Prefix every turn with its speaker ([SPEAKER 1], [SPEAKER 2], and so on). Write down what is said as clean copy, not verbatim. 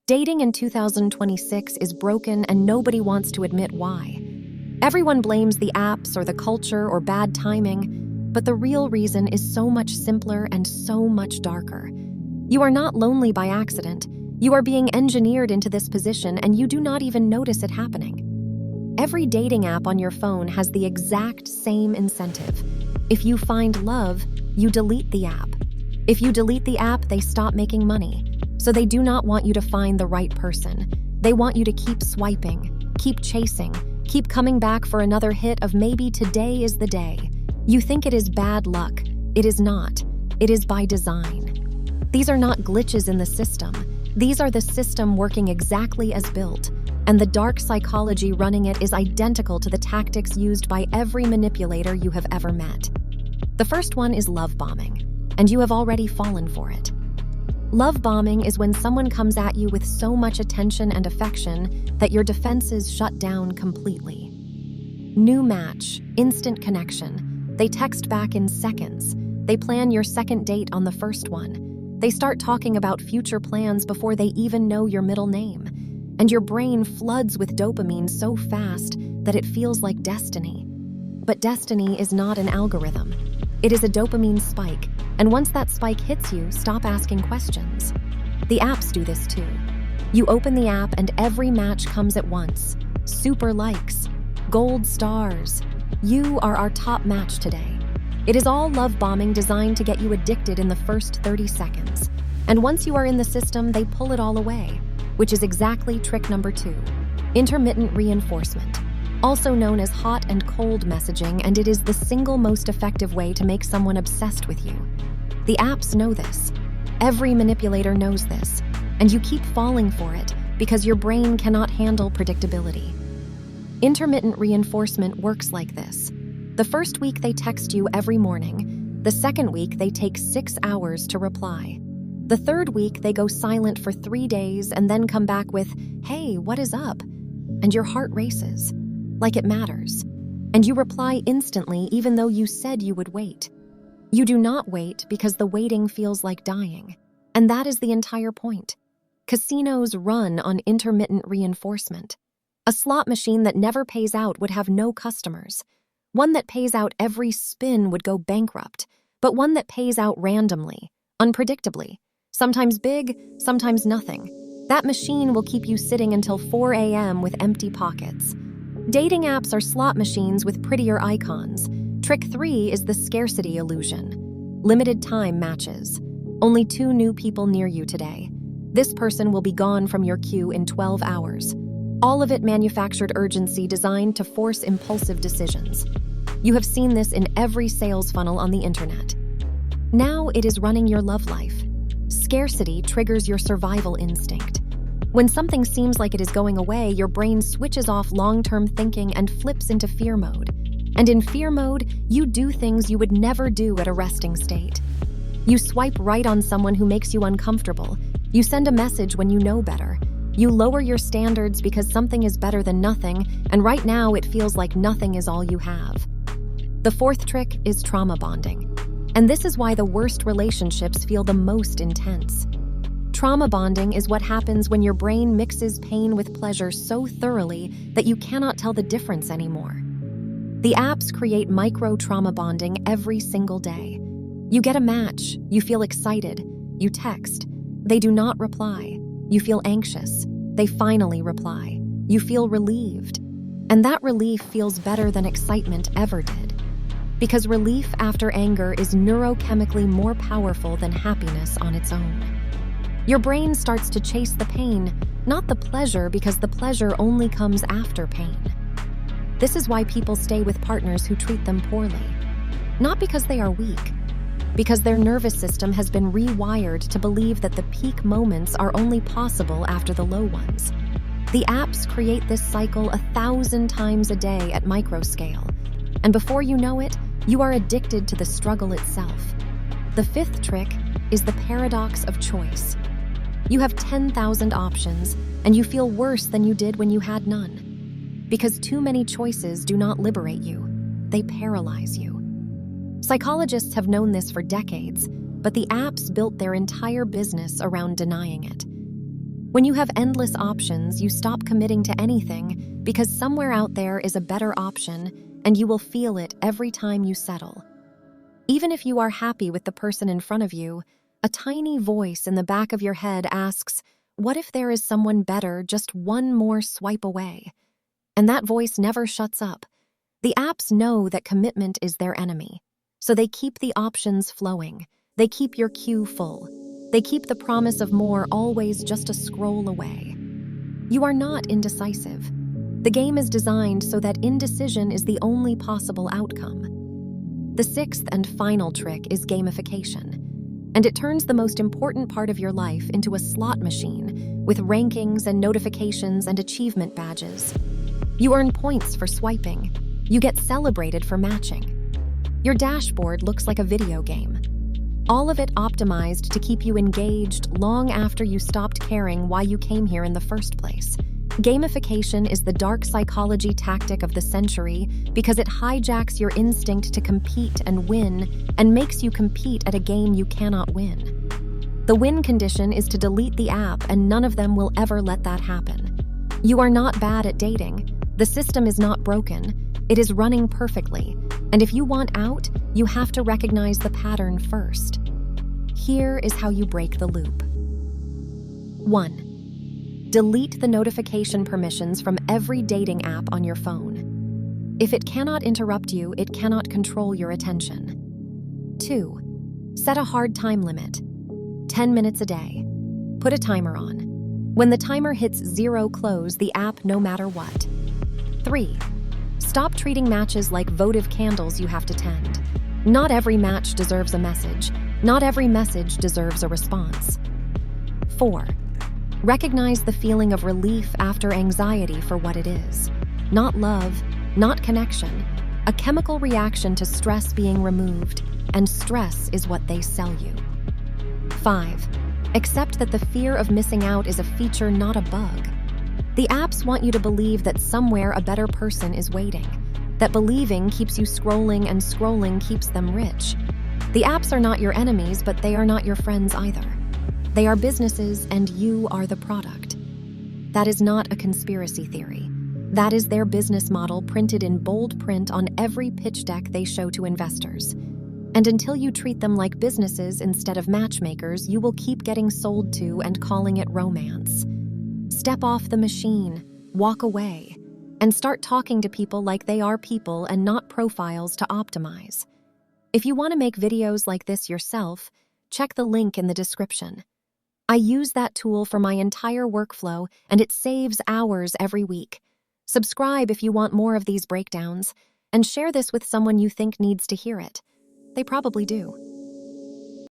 [SPEAKER 1] Dating in 2026 is broken and nobody wants to admit why. Everyone blames the apps or the culture or bad timing, but the real reason is so much simpler and so much darker. You are not lonely by accident. You are being engineered into this position and you do not even notice it happening. Every dating app on your phone has the exact same incentive. If you find love, you delete the app. If you delete the app, they stop making money. So they do not want you to find the right person. They want you to keep swiping, keep chasing, keep coming back for another hit of maybe today is the day. You think it is bad luck. It is not. It is by design. These are not glitches in the system. These are the system working exactly as built. And the dark psychology running it is identical to the tactics used by every manipulator you have ever met. The first one is love bombing, and you have already fallen for it. Love bombing is when someone comes at you with so much attention and affection that your defenses shut down completely. New match, instant connection. They text back in seconds. They plan your second date on the first one. They start talking about future plans before they even know your middle name. And your brain floods with dopamine so fast that it feels like destiny. But destiny is not an algorithm. It is a dopamine spike, and once that spike hits you, stop asking questions. The apps do this too. You open the app and every match comes at once. Super likes, gold stars. You are our top match today. It is all love bombing designed to get you addicted in the first 30 seconds. And once you are in the system, they pull it all away, which is exactly trick number 2, intermittent reinforcement. Also known as hot and cold messaging, and it is the single most effective way to make someone obsessed with you. The apps know this. Every manipulator knows this, and you keep falling for it because your brain cannot handle predictability. Intermittent reinforcement works like this. The first week they text you every morning. The second week they take 6 hours to reply. The third week they go silent for 3 days and then come back with, "Hey, what is up?" And your heart races. Like it matters. And you reply instantly even though you said you would wait. You do not wait because the waiting feels like dying. And that is the entire point. Casinos run on intermittent reinforcement. A slot machine that never pays out would have no customers. One that pays out every spin would go bankrupt. But one that pays out randomly, unpredictably, sometimes big, sometimes nothing. That machine will keep you sitting until 4 a.m. with empty pockets. Dating apps are slot machines with prettier icons. Trick 3 is the scarcity illusion. Limited time matches. Only 2 new people near you today. This person will be gone from your queue in 12 hours. All of it manufactured urgency designed to force impulsive decisions. You have seen this in every sales funnel on the internet. Now it is running your love life. Scarcity triggers your survival instinct. When something seems like it is going away, your brain switches off long-term thinking and flips into fear mode. And in fear mode, you do things you would never do at a resting state. You swipe right on someone who makes you uncomfortable. You send a message when you know better. You lower your standards because something is better than nothing, and right now it feels like nothing is all you have. The fourth trick is trauma bonding. And this is why the worst relationships feel the most intense. Trauma bonding is what happens when your brain mixes pain with pleasure so thoroughly that you cannot tell the difference anymore. The apps create micro-trauma bonding every single day. You get a match, you feel excited, you text. They do not reply. You feel anxious. They finally reply. You feel relieved. And that relief feels better than excitement ever did. Because relief after anger is neurochemically more powerful than happiness on its own. Your brain starts to chase the pain, not the pleasure, because the pleasure only comes after pain. This is why people stay with partners who treat them poorly. Not because they are weak, because their nervous system has been rewired to believe that the peak moments are only possible after the low ones. The apps create this cycle 1,000 times a day at microscale. And before you know it, you are addicted to the struggle itself. The fifth trick is the paradox of choice. You have 10,000 options, and you feel worse than you did when you had none. Because too many choices do not liberate you, they paralyze you. Psychologists have known this for decades, but the apps built their entire business around denying it. When you have endless options, you stop committing to anything because somewhere out there is a better option, and you will feel it every time you settle. Even if you are happy with the person in front of you, a tiny voice in the back of your head asks, "What if there is someone better just one more swipe away?" And that voice never shuts up. The apps know that commitment is their enemy, so they keep the options flowing. They keep your queue full. They keep the promise of more always just a scroll away. You are not indecisive. The game is designed so that indecision is the only possible outcome. The sixth and final trick is gamification, and it turns the most important part of your life into a slot machine with rankings and notifications and achievement badges. You earn points for swiping. You get celebrated for matching. Your dashboard looks like a video game. All of it optimized to keep you engaged long after you stopped caring why you came here in the first place. Gamification is the dark psychology tactic of the century because it hijacks your instinct to compete and win and makes you compete at a game you cannot win. The win condition is to delete the app, and none of them will ever let that happen. You are not bad at dating. The system is not broken. It is running perfectly. And if you want out, you have to recognize the pattern first. Here is how you break the loop. 1. Delete the notification permissions from every dating app on your phone. If it cannot interrupt you, it cannot control your attention. 2. Set a hard time limit. 10 minutes a day. Put a timer on. When the timer hits 0, close the app no matter what. 3. Stop treating matches like votive candles you have to tend. Not every match deserves a message. Not every message deserves a response. 4. Recognize the feeling of relief after anxiety for what it is. Not love, not connection. A chemical reaction to stress being removed, and stress is what they sell you. 5. Accept that the fear of missing out is a feature, not a bug. The apps want you to believe that somewhere a better person is waiting, that believing keeps you scrolling and scrolling keeps them rich. The apps are not your enemies, but they are not your friends either. They are businesses, and you are the product. That is not a conspiracy theory. That is their business model printed in bold print on every pitch deck they show to investors. And until you treat them like businesses instead of matchmakers, you will keep getting sold to and calling it romance. Step off the machine, walk away, and start talking to people like they are people and not profiles to optimize. If you want to make videos like this yourself, check the link in the description. I use that tool for my entire workflow, and it saves hours every week. Subscribe if you want more of these breakdowns, and share this with someone you think needs to hear it. They probably do.